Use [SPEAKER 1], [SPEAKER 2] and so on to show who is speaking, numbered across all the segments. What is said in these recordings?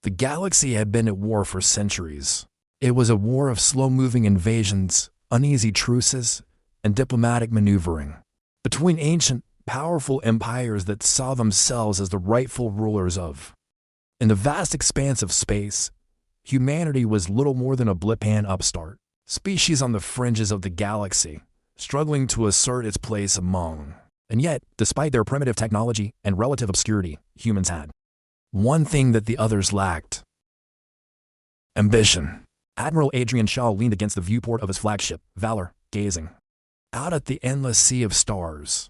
[SPEAKER 1] The galaxy had been at war for centuries. It was a war of slow-moving invasions, uneasy truces, and diplomatic maneuvering between ancient, powerful empires that saw themselves as the rightful rulers of. In the vast expanse of space, humanity was little more than a blip-hand upstart, species on the fringes of the galaxy, struggling to assert its place among. And yet, despite their primitive technology and relative obscurity, humans had one thing that the others lacked: ambition. Admiral Adrian Shaw leaned against the viewport of his flagship, Valor, gazing out at the endless sea of stars.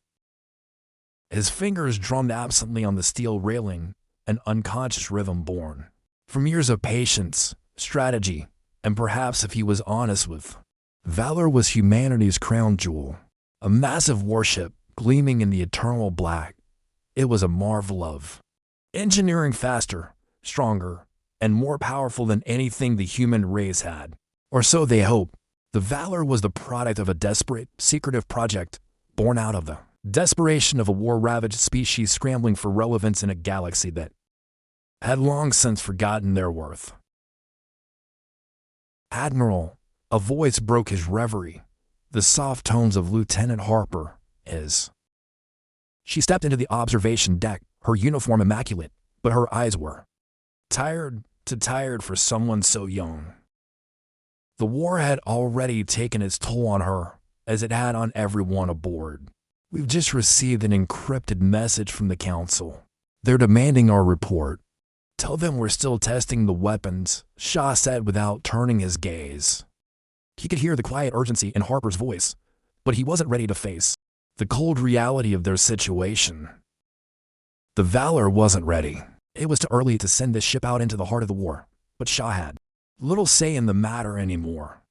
[SPEAKER 1] His fingers drummed absently on the steel railing, an unconscious rhythm born from years of patience, strategy, and perhaps, if he was honest with, Valor was humanity's crown jewel, a massive warship gleaming in the eternal black. It was a marvel of engineering, faster, stronger, and more powerful than anything the human race had. Or so they hoped. The Valor was the product of a desperate, secretive project born out of the desperation of a war-ravaged species scrambling for relevance in a galaxy that had long since forgotten their worth. "Admiral," a voice broke his reverie, the soft tones of Lieutenant Harper, his. She stepped into the observation deck, her uniform immaculate, but her eyes were tired, too tired for someone so young. The war had already taken its toll on her, as it had on everyone aboard. "We've just received an encrypted message from the Council. They're demanding our report." "Tell them we're still testing the weapons," Shaw said without turning his gaze. He could hear the quiet urgency in Harper's voice, but he wasn't ready to face the cold reality of their situation. The Valor wasn't ready. It was too early to send this ship out into the heart of the war, but Shaw had little say in the matter anymore.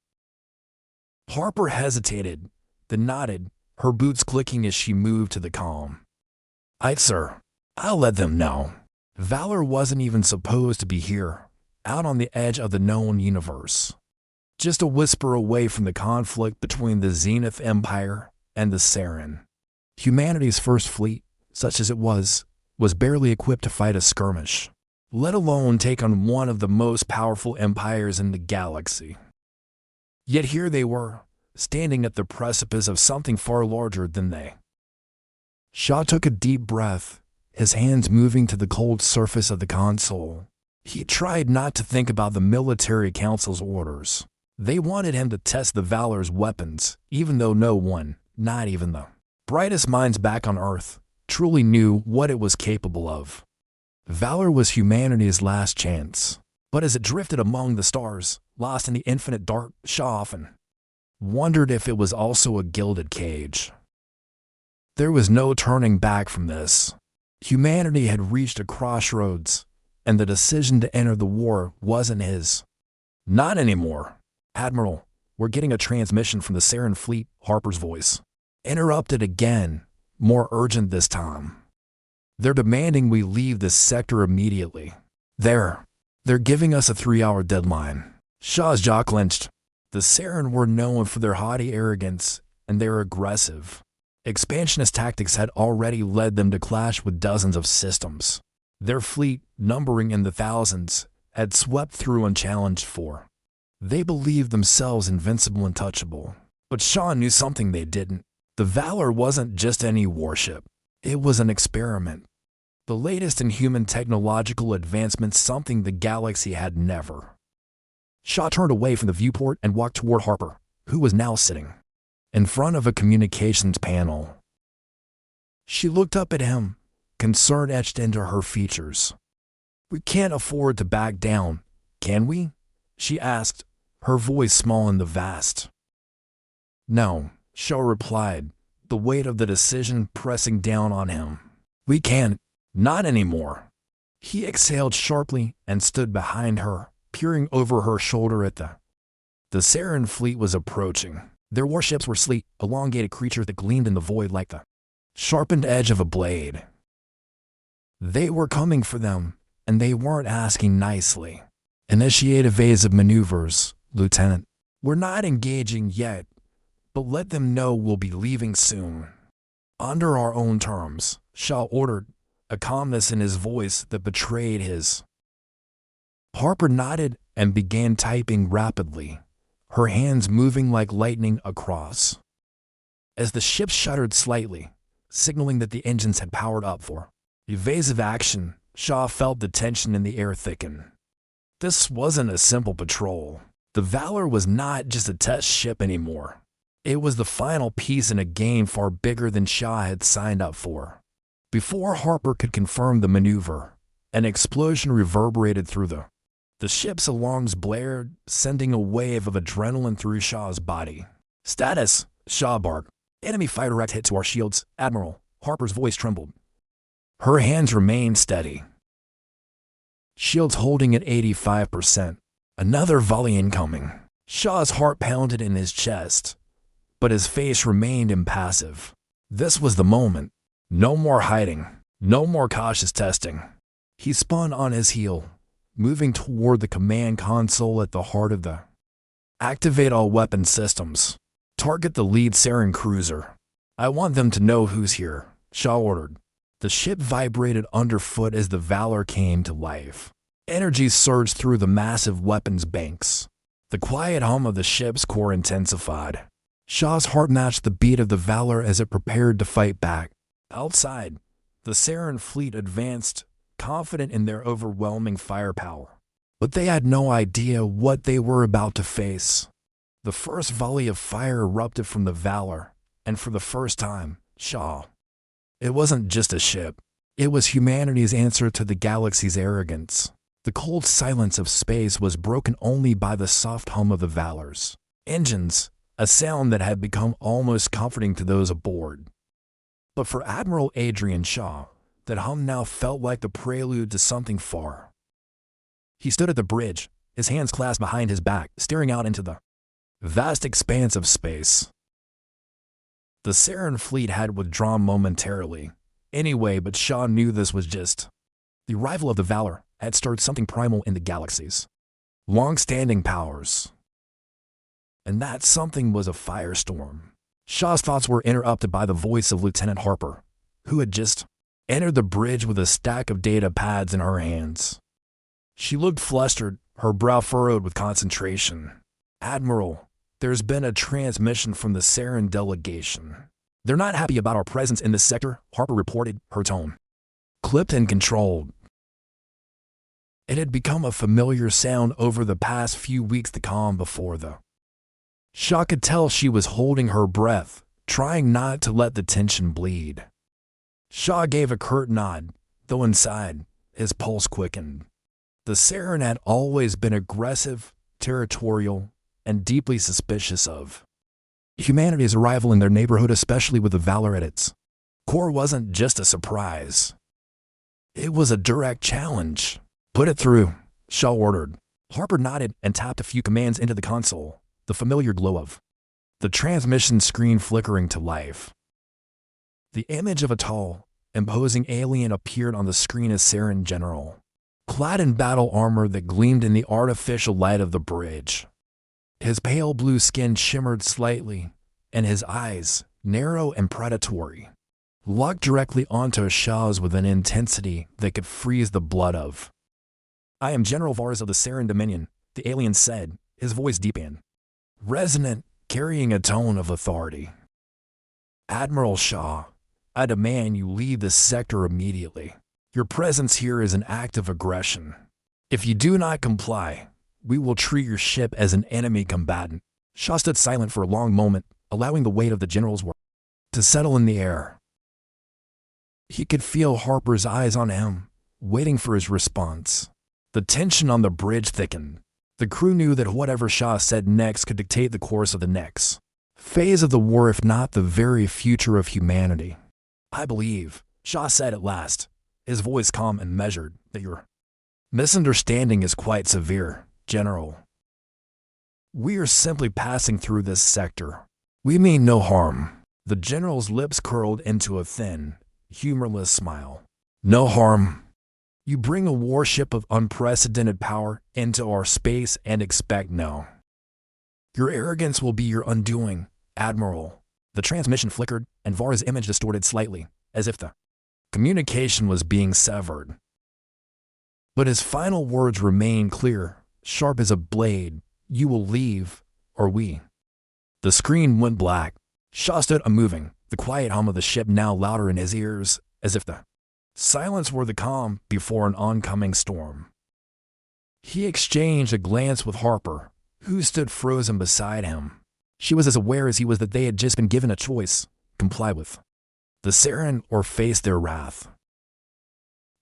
[SPEAKER 1] Harper hesitated, then nodded, her boots clicking as she moved to the comm. "Aye, sir. I'll let them know." Valor wasn't even supposed to be here, out on the edge of the known universe. Just a whisper away from the conflict between the Zenith Empire and the Serrin. Humanity's first fleet, such as it was barely equipped to fight a skirmish, let alone take on one of the most powerful empires in the galaxy. Yet here they were, standing at the precipice of something far larger than they. Shaw took a deep breath, his hands moving to the cold surface of the console. He tried not to think about the military council's orders. They wanted him to test the Valor's weapons, even though no one, not even the brightest minds back on Earth, truly knew what it was capable of. Valor was humanity's last chance. But as it drifted among the stars, lost in the infinite dark, Shaw often wondered if it was also a gilded cage. There was no turning back from this. Humanity had reached a crossroads, and the decision to enter the war wasn't his. "Not anymore." "Admiral, we're getting a transmission from the Serrin fleet," Harper's voice interrupted again, more urgent this time. "They're demanding we leave this sector immediately. They're giving us a 3-hour deadline." Shaw's jaw clenched. The Serrin were known for their haughty arrogance, and their aggressive, expansionist tactics had already led them to clash with dozens of systems. Their fleet, numbering in the thousands, had swept through unchallenged for. They believed themselves invincible and untouchable. But Shaw knew something they didn't. The Valor wasn't just any warship. It was an experiment. The latest in human technological advancements, something the galaxy had never. Shaw turned away from the viewport and walked toward Harper, who was now sitting in front of a communications panel. She looked up at him, concern etched into her features. "We can't afford to back down, can we?" she asked, her voice small in the vast. "No," Shaw replied, the weight of the decision pressing down on him. "We can't. Not anymore." He exhaled sharply and stood behind her, peering over her shoulder at the Serrin fleet was approaching. Their warships were sleek, elongated creatures that gleamed in the void like the sharpened edge of a blade. They were coming for them, and they weren't asking nicely. "Initiate evasive maneuvers, Lieutenant. We're not engaging yet, but let them know we'll be leaving soon. Under our own terms," Shaw ordered, a calmness in his voice that betrayed his Harper nodded and began typing rapidly, her hands moving like lightning across. As the ship shuddered slightly, signaling that the engines had powered up for evasive action, Shaw felt the tension in the air thicken. This wasn't a simple patrol. The Valor was not just a test ship anymore. It was the final piece in a game far bigger than Shaw had signed up for. Before Harper could confirm the maneuver, an explosion reverberated through the ship's alarms blared, sending a wave of adrenaline through Shaw's body. "Status," Shaw barked. "Enemy fire direct hit to our shields, Admiral." Harper's voice trembled. Her hands remained steady. Shields holding at 85%. Another volley incoming. Shaw's heart pounded in his chest, but his face remained impassive. This was the moment. No more hiding. No more cautious testing. He spun on his heel, moving toward the command console at the heart of the. "Activate all weapon systems. Target the lead Serrin cruiser. I want them to know who's here," Shaw ordered. The ship vibrated underfoot as the Valor came to life. Energy surged through the massive weapons banks. The quiet hum of the ship's core intensified. Shaw's heart matched the beat of the Valor as it prepared to fight back. Outside, the Serrin fleet advanced, confident in their overwhelming firepower. But they had no idea what they were about to face. The first volley of fire erupted from the Valor, and for the first time, Shaw. It wasn't just a ship. It was humanity's answer to the galaxy's arrogance. The cold silence of space was broken only by the soft hum of the Valor's engines, a sound that had become almost comforting to those aboard. But for Admiral Adrian Shaw, that hum now felt like the prelude to something far. He stood at the bridge, his hands clasped behind his back, staring out into the vast expanse of space. The Serrin fleet had withdrawn momentarily, anyway, but Shaw knew this was just. The arrival of the Valor had stirred something primal in the galaxy's long-standing powers. And that something was a firestorm. Shaw's thoughts were interrupted by the voice of Lieutenant Harper, who had just entered the bridge with a stack of data pads in her hands. She looked flustered, her brow furrowed with concentration. "Admiral, there's been a transmission from the Serrin delegation. They're not happy about our presence in this sector," Harper reported, her tone clipped and controlled. It had become a familiar sound over the past few weeks, the calm before the. Shaw could tell she was holding her breath, trying not to let the tension bleed. Shaw gave a curt nod, though inside, his pulse quickened. The Serrin had always been aggressive, territorial, and deeply suspicious of humanity's arrival in their neighborhood, especially with the Valor at its core. Wasn't just a surprise. It was a direct challenge. "Put it through," Shaw ordered. Harper nodded and tapped a few commands into the console, the familiar glow of the transmission screen flickering to life. The image of a tall, imposing alien appeared on the screen as Serrin General, clad in battle armor that gleamed in the artificial light of the bridge. His pale blue skin shimmered slightly, and his eyes, narrow and predatory, locked directly onto Shaw's with an intensity that could freeze the blood of. "I am General Vars of the Serrin Dominion," the alien said, his voice deep and resonant, carrying a tone of authority. "Admiral Shaw, I demand you leave this sector immediately. Your presence here is an act of aggression. If you do not comply, we will treat your ship as an enemy combatant." Shaw stood silent for a long moment, allowing the weight of the general's words to settle in the air. He could feel Harper's eyes on him, waiting for his response. The tension on the bridge thickened. The crew knew that whatever Shaw said next could dictate the course of the next phase of the war, if not the very future of humanity. "I believe," Shaw said at last, his voice calm and measured, "that your misunderstanding is quite severe, General. We are simply passing through this sector. We mean no harm." The general's lips curled into a thin, humorless smile. "No harm? You bring a warship of unprecedented power into our space and expect no. Your arrogance will be your undoing, Admiral." The transmission flickered, and Vara's image distorted slightly, as if the communication was being severed. But his final words remained clear, sharp as a blade. You will leave, or we. The screen went black. Shaw stood unmoving, the quiet hum of the ship now louder in his ears, as if the silence were the calm before an oncoming storm. He exchanged a glance with Harper, who stood frozen beside him. She was as aware as he was that they had just been given a choice: comply with the Serrin or face their wrath.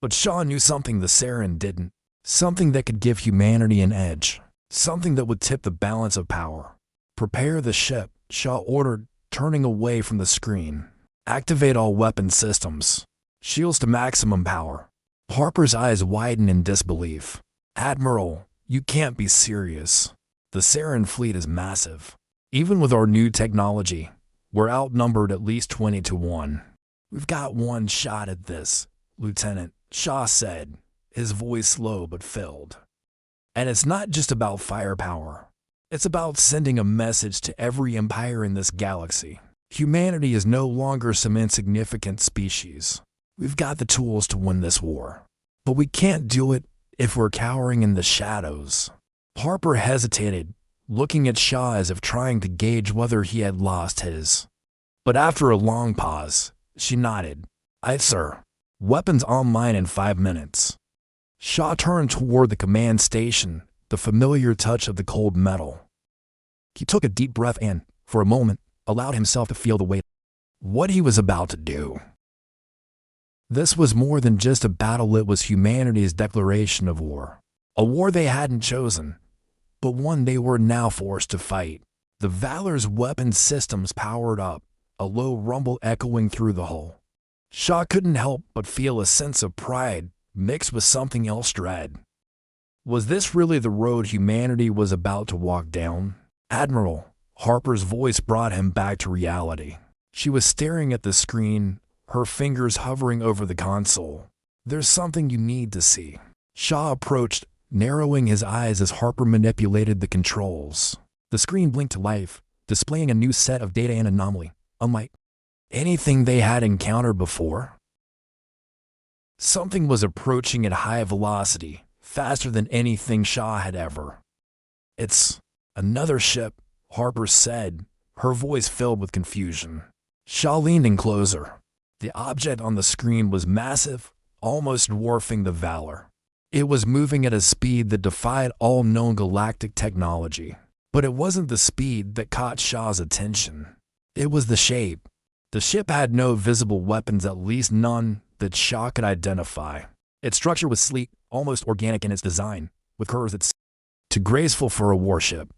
[SPEAKER 1] But Shaw knew something the Serrin didn't, something that could give humanity an edge, something that would tip the balance of power. Prepare the ship, Shaw ordered, turning away from the screen. Activate all weapon systems. Shields to maximum power. Harper's eyes widened in disbelief. Admiral, you can't be serious. The Serrin fleet is massive. Even with our new technology, we're outnumbered at least 20 to 1. We've got one shot at this, Lieutenant, Shaw said, his voice low but filled. And it's not just about firepower. It's about sending a message to every empire in this galaxy. Humanity is no longer some insignificant species. We've got the tools to win this war. But we can't do it if we're cowering in the shadows. Harper hesitated, looking at Shaw as if trying to gauge whether he had lost his. But after a long pause, she nodded. Aye, sir. Weapons online in 5 minutes. Shaw turned toward the command station, the familiar touch of the cold metal. He took a deep breath and, for a moment, allowed himself to feel the weight of what he was about to do. This was more than just a battle, it was humanity's declaration of war. A war they hadn't chosen, but one they were now forced to fight. The Valor's weapon systems powered up, a low rumble echoing through the hull. Shaw couldn't help but feel a sense of pride mixed with something else dread. Was this really the road humanity was about to walk down? Admiral, Harper's voice brought him back to reality. She was staring at the screen, her fingers hovering over the console. There's something you need to see. Shaw approached, narrowing his eyes as Harper manipulated the controls. The screen blinked to life, displaying a new set of data and anomaly, unlike anything they had encountered before. Something was approaching at high velocity, faster than anything Shaw had ever. It's another ship, Harper said, her voice filled with confusion. Shaw leaned in closer. The object on the screen was massive, almost dwarfing the Valor. It was moving at a speed that defied all known galactic technology. But it wasn't the speed that caught Shaw's attention. It was the shape. The ship had no visible weapons, at least none that Shaw could identify. Its structure was sleek, almost organic in its design, with curves that seemed too graceful for a warship.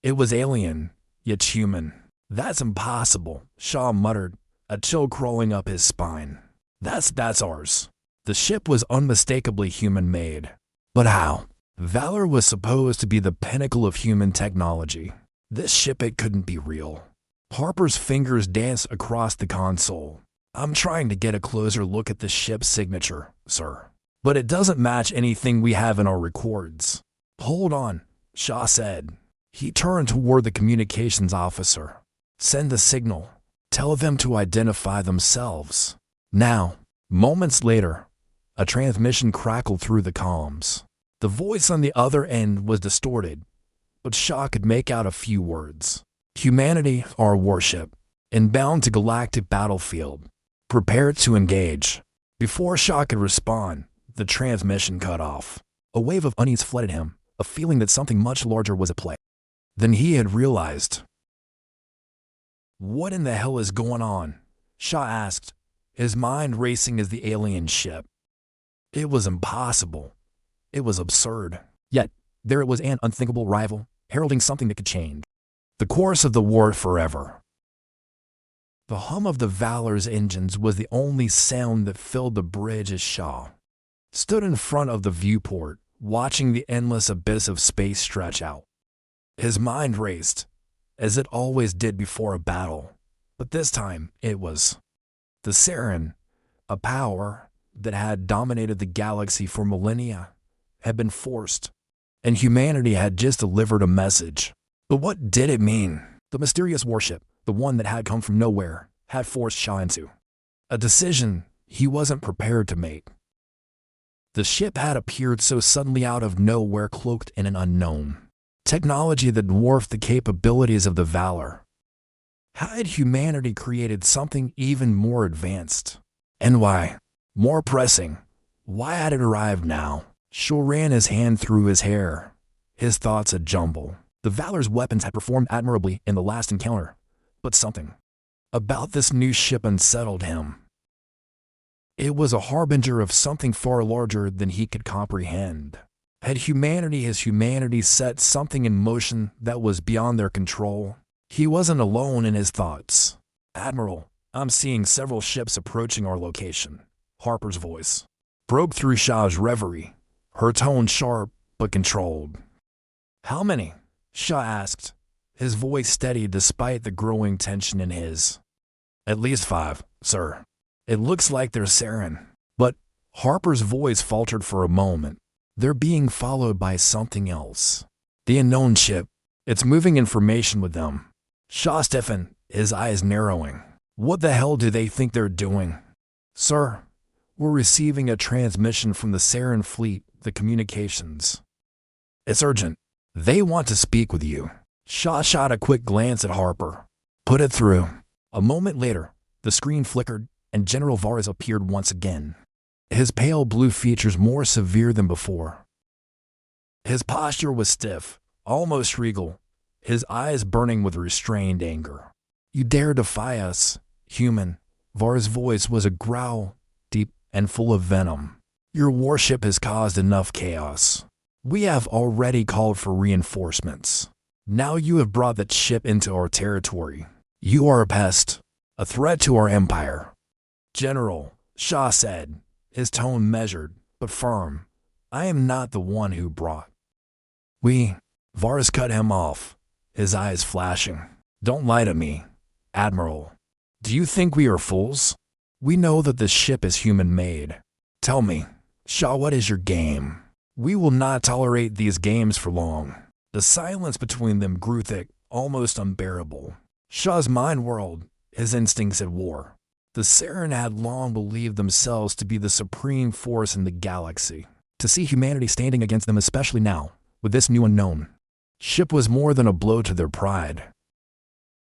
[SPEAKER 1] It was alien, yet human. That's impossible, Shaw muttered, a chill crawling up his spine. That's ours. The ship was unmistakably human-made. But how? Valor was supposed to be the pinnacle of human technology. This ship, it couldn't be real. Harper's fingers danced across the console. I'm trying to get a closer look at the ship's signature, sir. But it doesn't match anything we have in our records. Hold on, Shaw said. He turned toward the communications officer. Send the signal. Tell them to identify themselves. Now. Moments later, a transmission crackled through the comms. The voice on the other end was distorted, but Shaw could make out a few words. Humanity, our warship, inbound to galactic battlefield. Prepare to engage. Before Shaw could respond, the transmission cut off. A wave of unease flooded him, a feeling that something much larger was at play than he had realized. What in the hell is going on? Shaw asked, his mind racing as the alien ship. It was impossible. It was absurd. Yet, there it was, an unthinkable rival, heralding something that could change the course of the war forever. The hum of the Valor's engines was the only sound that filled the bridge as Shaw stood in front of the viewport, watching the endless abyss of space stretch out. His mind raced, as it always did before a battle, but this time it was the Serrin, a power that had dominated the galaxy for millennia, had been forced, and humanity had just delivered a message. But what did it mean? The mysterious warship, the one that had come from nowhere, had forced Shaw into a decision he wasn't prepared to make. The ship had appeared so suddenly out of nowhere, cloaked in an unknown technology that dwarfed the capabilities of the Valor. How had humanity created something even more advanced? And why? More pressing, why had it arrived now? Shaw ran his hand through his hair, his thoughts a jumble. The Valor's weapons had performed admirably in the last encounter, but something about this new ship unsettled him. It was a harbinger of something far larger than he could comprehend. Had his humanity set something in motion that was beyond their control? He wasn't alone in his thoughts. "Admiral, I'm seeing several ships approaching our location." Harper's voice broke through Shaw's reverie, her tone sharp but controlled. "How many?" Shaw asked, his voice steady despite the growing tension in his. "At least 5, sir. It looks like they're Serrin." But Harper's voice faltered for a moment. "They're being followed by something else. The unknown ship. It's moving information with them." Shaw stiffened, his eyes narrowing. "What the hell do they think they're doing?" "Sir, we're receiving a transmission from the Serrin fleet, the communications. It's urgent. They want to speak with you." Shaw shot a quick glance at Harper. "Put it through." A moment later, the screen flickered, and General Vargas appeared once again, his pale blue features more severe than before. His posture was stiff, almost regal, his eyes burning with restrained anger. "You dare defy us, human?" Var's voice was a growl, deep and full of venom. "Your warship has caused enough chaos. We have already called for reinforcements. Now you have brought that ship into our territory. You are a pest, a threat to our empire." "General," Shaw said, his tone measured but firm, "I am not the one who brought." Var's cut him off, his eyes flashing. "Don't lie to me, Admiral. Do you think we are fools? We know that this ship is human-made. Tell me, Shaw, what is your game?" "We will not tolerate these games for long." The silence between them grew thick, almost unbearable. Shaw's mind whirled, his instincts at war. The Serrin had long believed themselves to be the supreme force in the galaxy. To see humanity standing against them, especially now, with this new unknown ship, was more than a blow to their pride.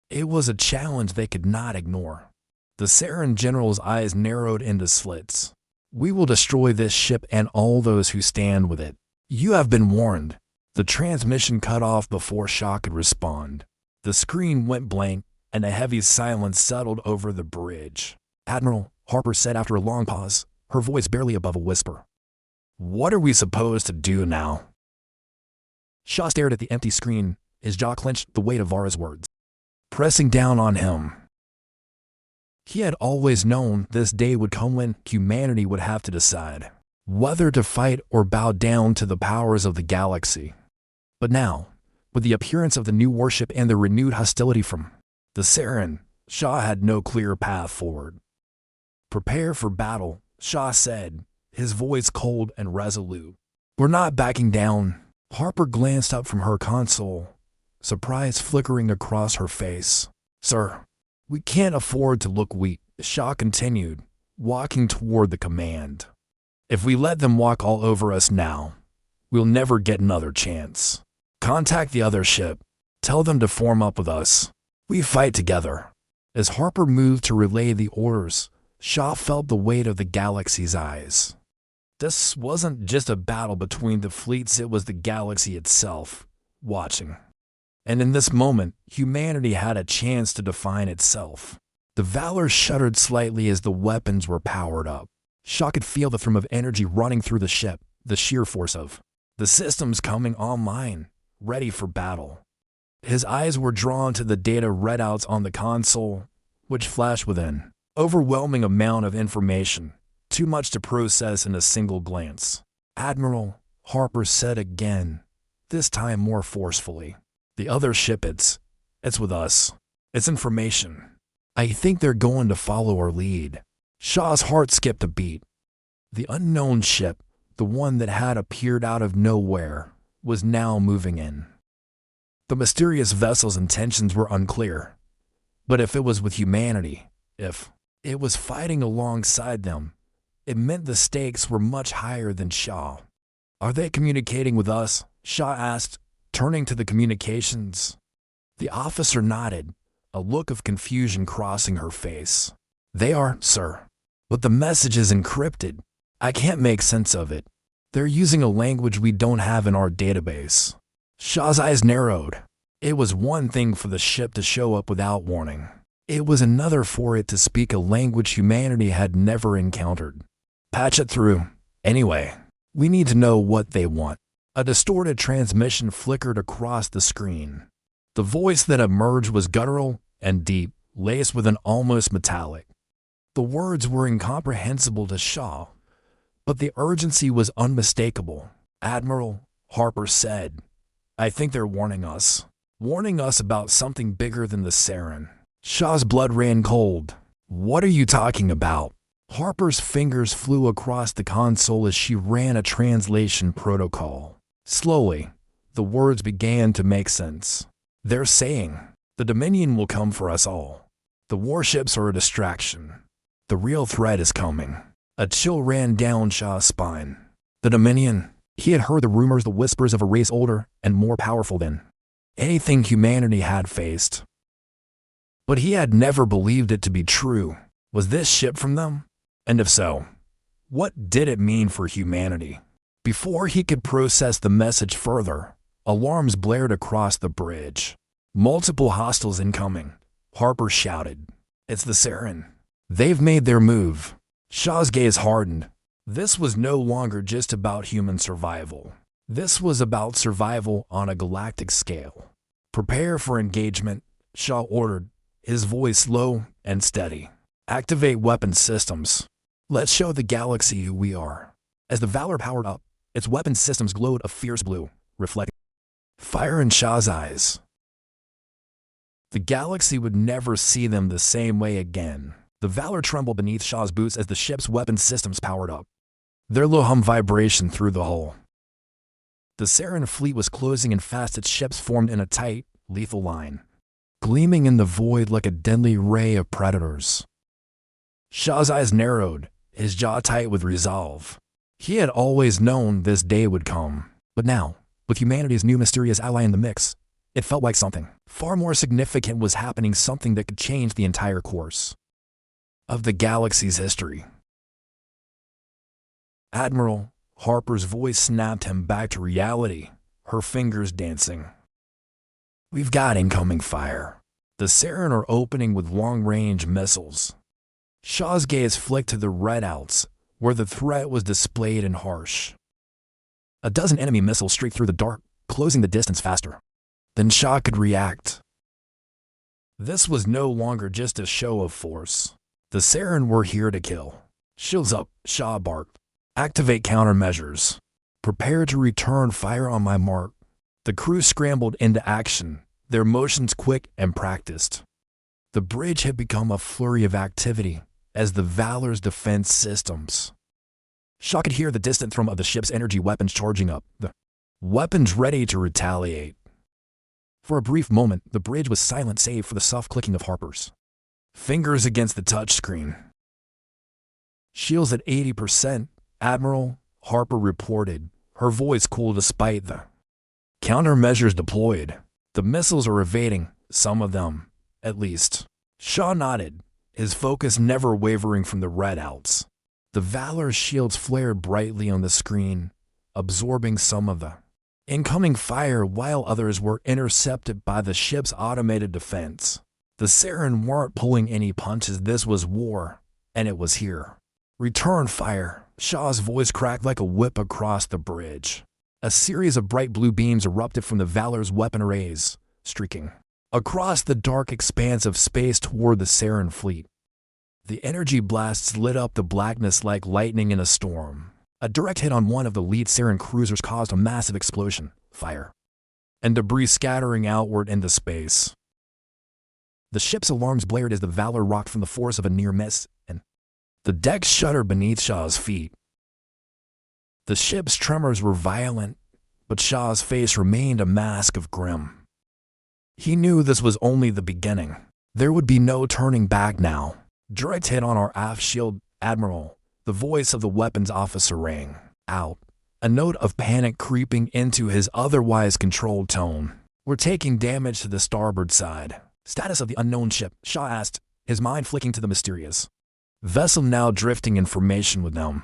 [SPEAKER 1] It was a challenge they could not ignore. The Serrin general's eyes narrowed into slits. "We will destroy this ship and all those who stand with it. You have been warned." The transmission cut off before Shaw could respond. The screen went blank, and a heavy silence settled over the bridge. "Admiral," Harper said after a long pause, her voice barely above a whisper, "what are we supposed to do now?" Shaw stared at the empty screen, his jaw clenched, the weight of Vara's words pressing down on him. He had always known this day would come when humanity would have to decide whether to fight or bow down to the powers of the galaxy. But now, with the appearance of the new warship and the renewed hostility from the Serrin, Shaw had no clear path forward. "Prepare for battle," Shaw said, his voice cold and resolute. "We're not backing down." Harper glanced up from her console, surprise flickering across her face. "Sir, we can't afford to look weak," Shaw continued, walking toward the command. "If we let them walk all over us now, we'll never get another chance. Contact the other ship. Tell them to form up with us. We fight together." As Harper moved to relay the orders, Shaw felt the weight of the galaxy's eyes. This wasn't just a battle between the fleets, it was the galaxy itself, watching. And in this moment, humanity had a chance to define itself. The Valor shuddered slightly as the weapons were powered up. Shaw could feel the thrum of energy running through the ship, the sheer force of the systems coming online, ready for battle. His eyes were drawn to the data readouts on the console, which flashed with an overwhelming amount of information, too much to process in a single glance. "Admiral," Harper said again, this time more forcefully, "the other ship, it's with us. It's information. I think they're going to follow our lead." Shaw's heart skipped a beat. The unknown ship, the one that had appeared out of nowhere, was now moving in. The mysterious vessel's intentions were unclear, but if it was with humanity, if it was fighting alongside them, It meant the stakes were much higher than Shaw. "Are they communicating with us?" Shaw asked, turning to the communications. The officer nodded, a look of confusion crossing her face. "They are, sir. But the message is encrypted. I can't make sense of it. They're using a language we don't have in our database." Shaw's eyes narrowed. It was one thing for the ship to show up without warning. It was another for it to speak a language humanity had never encountered. "Patch it through. Anyway, we need to know what they want." A distorted transmission flickered across the screen. The voice that emerged was guttural and deep, laced with an almost metallic. The words were incomprehensible to Shaw, but the urgency was unmistakable. "Admiral," Harper said, "I think they're warning us. Warning us about something bigger than the Serrin." Shaw's blood ran cold. "What are you talking about?" Harper's fingers flew across the console as she ran a translation protocol. Slowly, the words began to make sense. "They're saying, the Dominion will come for us all. The warships are a distraction. The real threat is coming." A chill ran down Shaw's spine. The Dominion. He had heard the rumors, the whispers of a race older and more powerful than anything humanity had faced. But he had never believed it to be true. Was this ship from them? And if so, what did it mean for humanity? Before he could process the message further, alarms blared across the bridge. "Multiple hostiles incoming," Harper shouted. "It's the Serrin. They've made their move." Shaw's gaze hardened. This was no longer just about human survival. This was about survival on a galactic scale. "Prepare for engagement," Shaw ordered, his voice low and steady. "Activate weapon systems. Let's show the galaxy who we are." As the Valor powered up, its weapon systems glowed a fierce blue, reflecting fire in Shaw's eyes. The galaxy would never see them the same way again. The Valor trembled beneath Shaw's boots as the ship's weapon systems powered up. Their low hum vibration through the hull. The Serrin fleet was closing in fast, its ships formed in a tight, lethal line, gleaming in the void like a deadly ray of predators. Shaw's eyes narrowed, his jaw tight with resolve. He had always known this day would come, but now, with humanity's new mysterious ally in the mix, it felt like something far more significant was happening, something that could change the entire course of the galaxy's history. "Admiral," Harper's voice snapped him back to reality, her fingers dancing. "We've got incoming fire. The Serrin are opening with long-range missiles." Shaw's gaze flicked to the redouts, where the threat was displayed and harsh. A dozen enemy missiles streaked through the dark, closing the distance faster than Shaw could react. This was no longer just a show of force. The Serrin were here to kill. "Shields up," Shaw barked. "Activate countermeasures. Prepare to return fire on my mark." The crew scrambled into action, their motions quick and practiced. The bridge had become a flurry of activity as the Valor's defense systems. Shaw could hear the distant thrum of the ship's energy weapons charging up, the weapons ready to retaliate. For a brief moment, the bridge was silent save for the soft clicking of Harper's fingers against the touchscreen. "Shields at 80%, Admiral," Harper reported, her voice cool despite the countermeasures deployed. "The missiles are evading, some of them, at least." Shaw nodded, his focus never wavering from the redouts. The Valor's shields flared brightly on the screen, absorbing some of the incoming fire while others were intercepted by the ship's automated defense. The Serrin weren't pulling any punches. This was war, and it was here. "Return fire." Shaw's voice cracked like a whip across the bridge. A series of bright blue beams erupted from the Valor's weapon arrays, streaking across the dark expanse of space toward the Serrin fleet. The energy blasts lit up the blackness like lightning in a storm. A direct hit on one of the lead Serrin cruisers caused a massive explosion, fire, and debris scattering outward into space. The ship's alarms blared as the Valor rocked from the force of a near miss, and the deck shuddered beneath Shaw's feet. The ship's tremors were violent, but Shaw's face remained a mask of grim. He knew this was only the beginning. There would be no turning back now. "Direct hit on our aft shield, Admiral," The voice of the weapons officer rang out, a note of panic creeping into his otherwise controlled tone. "We're taking damage to the starboard side." "Status of the unknown ship?" Shaw asked, his mind flicking to the mysterious vessel now drifting information with them.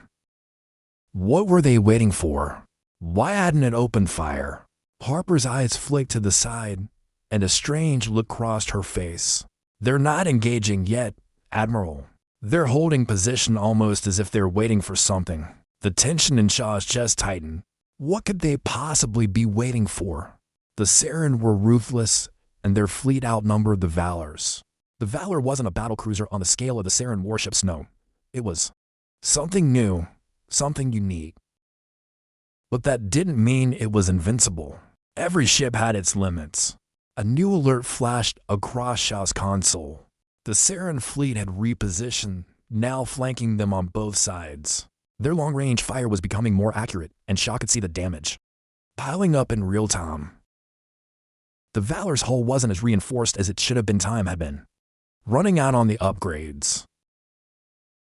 [SPEAKER 1] What were they waiting for? Why hadn't it opened fire? Harper's eyes flicked to the side, and a strange look crossed her face. "They're not engaging yet, Admiral. They're holding position almost as if they're waiting for something." The tension in Shaw's chest tightened. What could they possibly be waiting for? The Serrin were ruthless, and their fleet outnumbered the Valor's. The Valor wasn't a battlecruiser on the scale of the Serrin warships, no. It was something new, something unique. But that didn't mean it was invincible. Every ship had its limits. A new alert flashed across Shaw's console. The Serrin fleet had repositioned, now flanking them on both sides. Their long-range fire was becoming more accurate, and Shaw could see the damage piling up in real time. The Valor's hull wasn't as reinforced as it should have been. Time had been running out on the upgrades.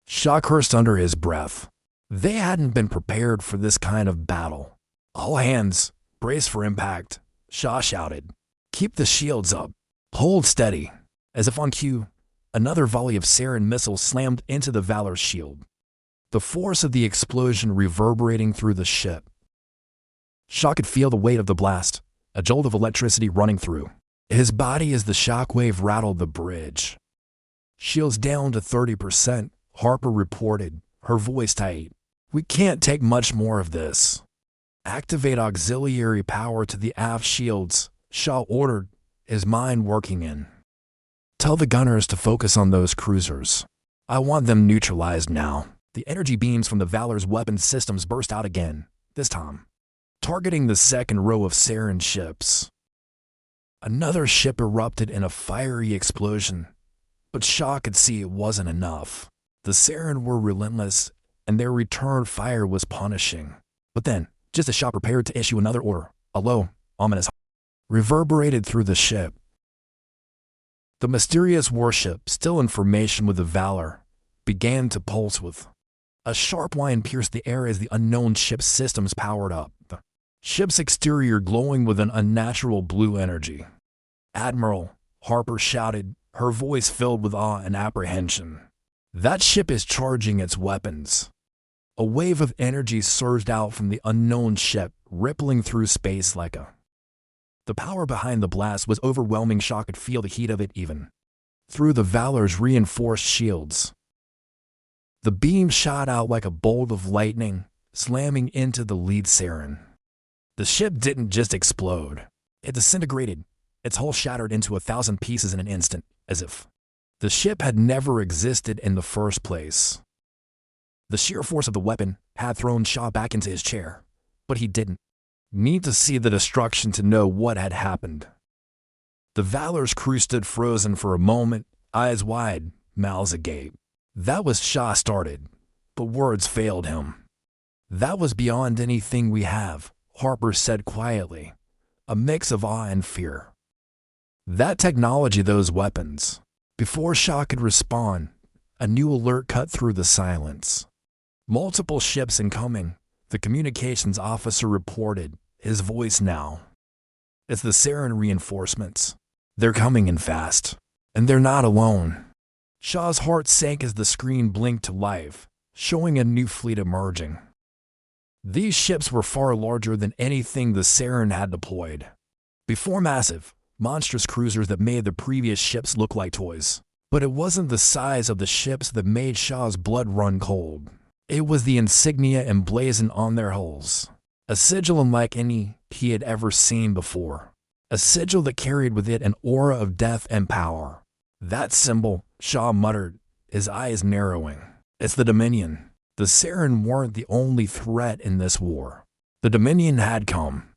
[SPEAKER 1] Shaw cursed under his breath. They hadn't been prepared for this kind of battle. "All hands, brace for impact," Shaw shouted. "Keep the shields up. Hold steady." As if on cue, another volley of Serrin missiles slammed into the Valor's shield, the force of the explosion reverberating through the ship. Shaw could feel the weight of the blast, a jolt of electricity running through his body as the shockwave rattled the bridge. "Shields down to 30%, Harper reported, her voice tight. "We can't take much more of this." "Activate auxiliary power to the aft shields," Shaw ordered, his mind working in. "Tell the gunners to focus on those cruisers. I want them neutralized now." The energy beams from the Valor's weapons systems burst out again, this time targeting the second row of Serrin ships. Another ship erupted in a fiery explosion, but Shaw could see it wasn't enough. The Serrin were relentless, and their return fire was punishing. But then, just as Shaw prepared to issue another order, a low, ominous reverberated through the ship. The mysterious warship, still in formation with the Valor, began to pulse with. A sharp whine pierced the air as the unknown ship's systems powered up, the ship's exterior glowing with an unnatural blue energy. "Admiral," Harper shouted, her voice filled with awe and apprehension. "That ship is charging its weapons." A wave of energy surged out from the unknown ship, rippling through space like a. The power behind the blast was overwhelming. Shaw could feel the heat of it even through the Valor's reinforced shields. The beam shot out like a bolt of lightning, slamming into the lead Serrin. The ship didn't just explode. It disintegrated, its hull shattered into 1,000 pieces in an instant, as if the ship had never existed in the first place. The sheer force of the weapon had thrown Shaw back into his chair, but he didn't need to see the destruction to know what had happened. The Valor's crew stood frozen for a moment, eyes wide, mouths agape. "That was," Shaw started, but words failed him. "That was beyond anything we have," Harper said quietly, a mix of awe and fear. "That technology, those weapons." Before Shaw could respond, a new alert cut through the silence. "Multiple ships incoming," the communications officer reported, his voice now. "It's the Serrin reinforcements. They're coming in fast. And they're not alone." Shaw's heart sank as the screen blinked to life, showing a new fleet emerging. These ships were far larger than anything the Serrin had deployed. Before massive, monstrous cruisers that made the previous ships look like toys. But it wasn't the size of the ships that made Shaw's blood run cold. It was the insignia emblazoned on their hulls. A sigil unlike any he had ever seen before. A sigil that carried with it an aura of death and power. "That symbol," Shaw muttered, his eyes narrowing. "It's the Dominion." The Serrin weren't the only threat in this war. The Dominion had come.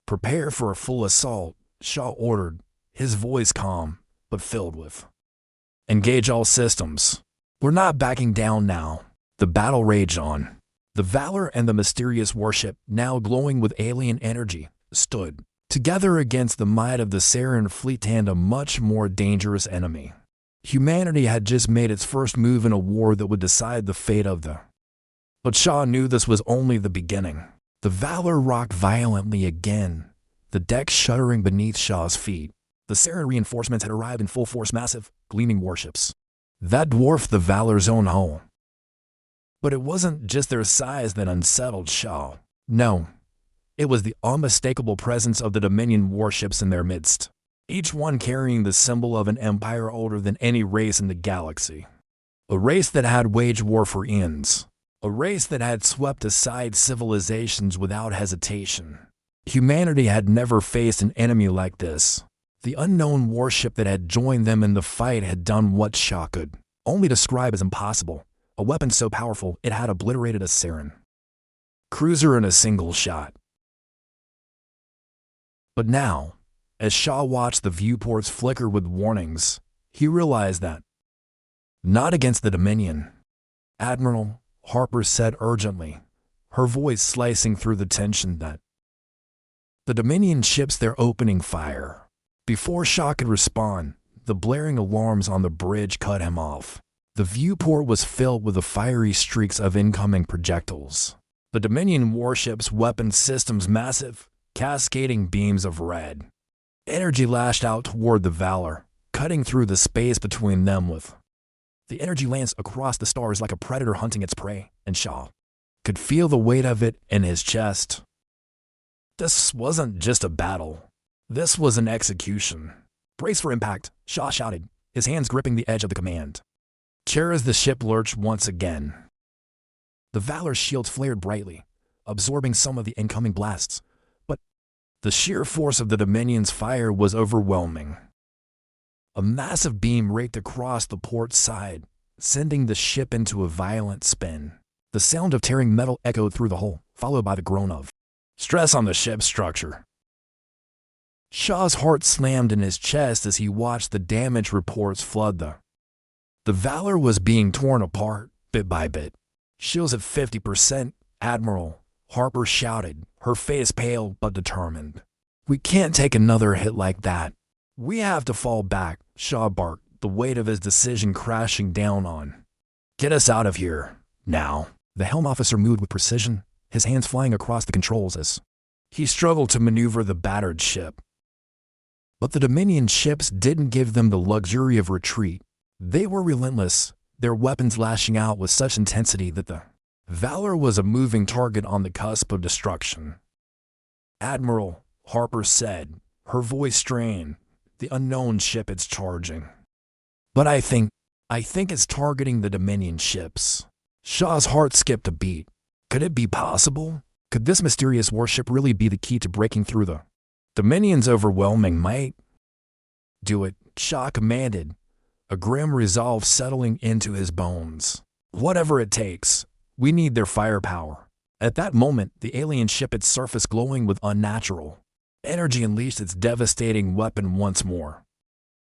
[SPEAKER 1] "Prepare for a full assault," Shaw ordered, his voice calm, but filled with. "Engage all systems. We're not backing down now." The battle raged on. The Valor and the mysterious warship, now glowing with alien energy, stood together against the might of the Serrin fleet and a much more dangerous enemy. Humanity had just made its first move in a war that would decide the fate of the But Shaw knew this was only the beginning. The Valor rocked violently again, the deck shuddering beneath Shaw's feet. The Serrin reinforcements had arrived in full force, massive, gleaming warships that dwarfed the Valor's own hull. But it wasn't just their size that unsettled Shaw. No, it was the unmistakable presence of the Dominion warships in their midst, each one carrying the symbol of an empire older than any race in the galaxy. A race that had waged war for eons. A race that had swept aside civilizations without hesitation. Humanity had never faced an enemy like this. The unknown warship that had joined them in the fight had done what Shaw could only describe as impossible. A weapon so powerful it had obliterated a Serrin cruiser in a single shot. But now, as Shaw watched the viewports flicker with warnings, he realized that not against the Dominion. Admiral, Harper said urgently, her voice slicing through the tension, that the Dominion ships they're opening fire. Before Shaw could respond, the blaring alarms on the bridge cut him off. The viewport was filled with the fiery streaks of incoming projectiles. The Dominion warships' weapon systems massive, cascading beams of red. Energy lashed out toward the Valor, cutting through the space between them with the energy lanced across the stars like a predator hunting its prey, and Shaw could feel the weight of it in his chest. This wasn't just a battle. This was an execution. Brace for impact, Shaw shouted, his hands gripping the edge of the command chair as the ship lurched once again. The Valor's shields flared brightly, absorbing some of the incoming blasts, but the sheer force of the Dominion's fire was overwhelming. A massive beam raked across the port side, sending the ship into a violent spin. The sound of tearing metal echoed through the hull, followed by the groan of stress on the ship's structure. Shaw's heart slammed in his chest as he watched the damage reports flood the Valor was being torn apart, bit by bit. Shields at 50%, Admiral, Harper shouted, her face pale but determined. We can't take another hit like that. We have to fall back, Shaw barked, the weight of his decision crashing down on. Get us out of here, now. The helm officer moved with precision, his hands flying across the controls as he struggled to maneuver the battered ship. But the Dominion ships didn't give them the luxury of retreat. They were relentless, their weapons lashing out with such intensity that the Valor was a moving target on the cusp of destruction. Admiral, Harper said, her voice strained, the unknown ship it's charging. But I think it's targeting the Dominion ships. Shaw's heart skipped a beat. Could it be possible? Could this mysterious warship really be the key to breaking through the Dominion's overwhelming might? Do it, Shaw commanded, a grim resolve settling into his bones. Whatever it takes, we need their firepower. At that moment, the alien ship, its surface glowing with unnatural energy, unleashed its devastating weapon once more.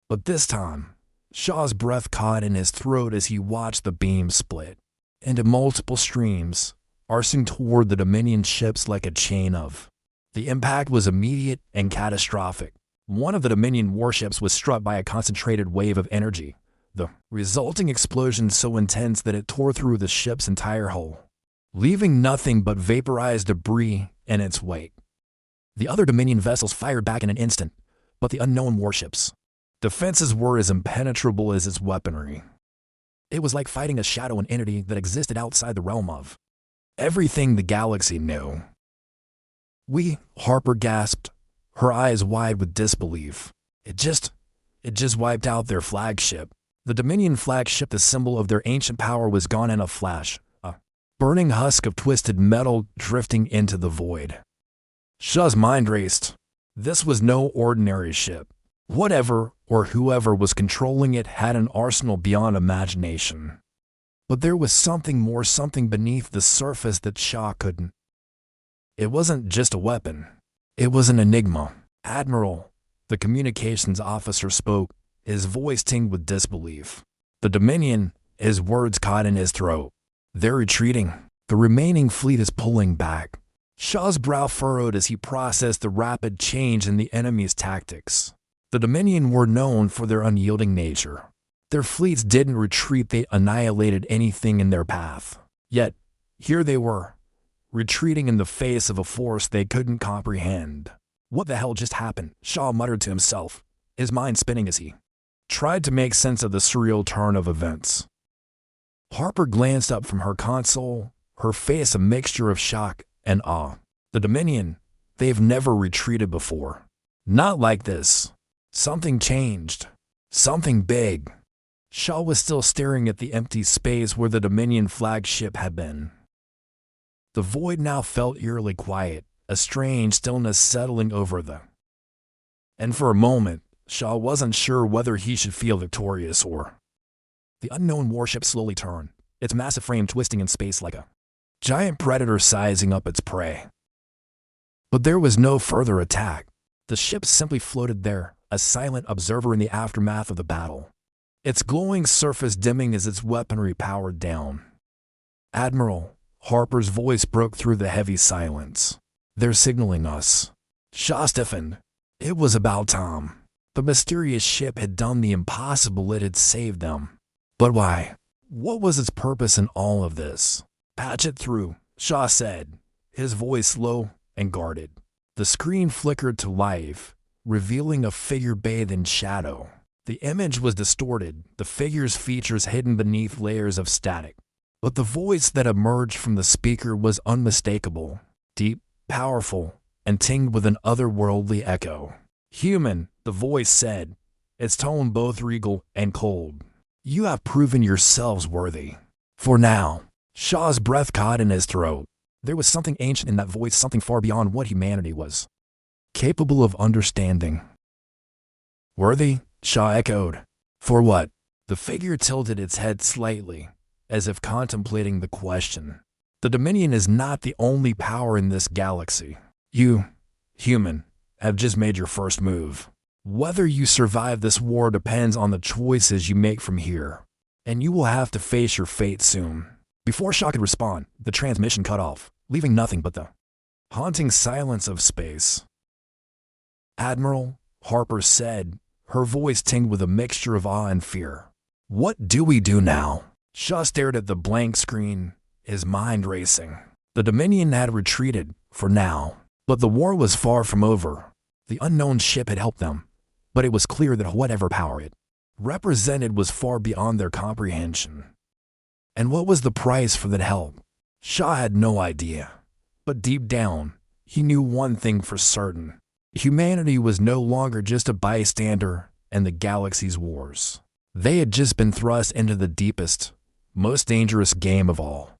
[SPEAKER 1] But this time, Shaw's breath caught in his throat as he watched the beam split into multiple streams, arcing toward the Dominion ships like a chain of. The impact was immediate and catastrophic. One of the Dominion warships was struck by a concentrated wave of energy, the resulting explosion so intense that it tore through the ship's entire hull, leaving nothing but vaporized debris in its wake. The other Dominion vessels fired back in an instant, but the unknown warship's defenses were as impenetrable as its weaponry. It was like fighting a shadow, an entity that existed outside the realm of everything the galaxy knew. Harper gasped, her eyes wide with disbelief. It just wiped out their flagship. The Dominion flagship, the symbol of their ancient power, was gone in a flash, a burning husk of twisted metal drifting into the void. Shaw's mind raced. This was no ordinary ship. Whatever or whoever was controlling it had an arsenal beyond imagination. But there was something more, something beneath the surface that Shaw couldn't. It wasn't just a weapon. It was an enigma. Admiral, the communications officer spoke, his voice tinged with disbelief. The Dominion, his words caught in his throat. They're retreating. The remaining fleet is pulling back. Shaw's brow furrowed as he processed the rapid change in the enemy's tactics. The Dominion were known for their unyielding nature. Their fleets didn't retreat, they annihilated anything in their path. Yet Here they were, retreating in the face of a force they couldn't comprehend. What the hell just happened? Shaw muttered to himself, his mind spinning as he tried to make sense of the surreal turn of events. Harper glanced up from her console, her face a mixture of shock and awe. The Dominion, they've never retreated before. Not like this. Something changed. Something big. Shaw was still staring at the empty space where the Dominion flagship had been. The void now felt eerily quiet, a strange stillness settling over them. And for a moment, Shaw wasn't sure whether he should feel victorious or. The unknown warship slowly turned, its massive frame twisting in space like a giant predator sizing up its prey. But there was no further attack. The ship simply floated there, a silent observer in the aftermath of the battle, its glowing surface dimming as its weaponry powered down. "Admiral," Harper's voice broke through the heavy silence. "They're signaling us." Shaw stiffened. It was about time. The mysterious ship had done the impossible. It had saved them. But why? What was its purpose in all of this? "Patch it through," Shaw said, his voice low and guarded. The screen flickered to life, revealing a figure bathed in shadow. The image was distorted, the figure's features hidden beneath layers of static. But the voice that emerged from the speaker was unmistakable, deep, powerful, and tinged with an otherworldly echo. "Human," the voice said, its tone both regal and cold. "You have proven yourselves worthy. For now." Shaw's breath caught in his throat. There was something ancient in that voice, something far beyond what humanity was capable of understanding. "Worthy?" Shaw echoed. "For what?" The figure tilted its head slightly, as if contemplating the question. "The Dominion is not the only power in this galaxy. You, human, have just made your first move. Whether you survive this war depends on the choices you make from here, and you will have to face your fate soon." Before Shaw could respond, the transmission cut off, leaving nothing but the haunting silence of space. "Admiral," Harper said, her voice tinged with a mixture of awe and fear. "What do we do now?" Shaw stared at the blank screen, his mind racing. The Dominion had retreated, for now, but the war was far from over. The unknown ship had helped them, but it was clear that whatever power it represented was far beyond their comprehension. And what was the price for that help? Shaw had no idea. But deep down, he knew one thing for certain. Humanity was no longer just a bystander in the galaxy's wars. They had just been thrust into the deepest, most dangerous game of all.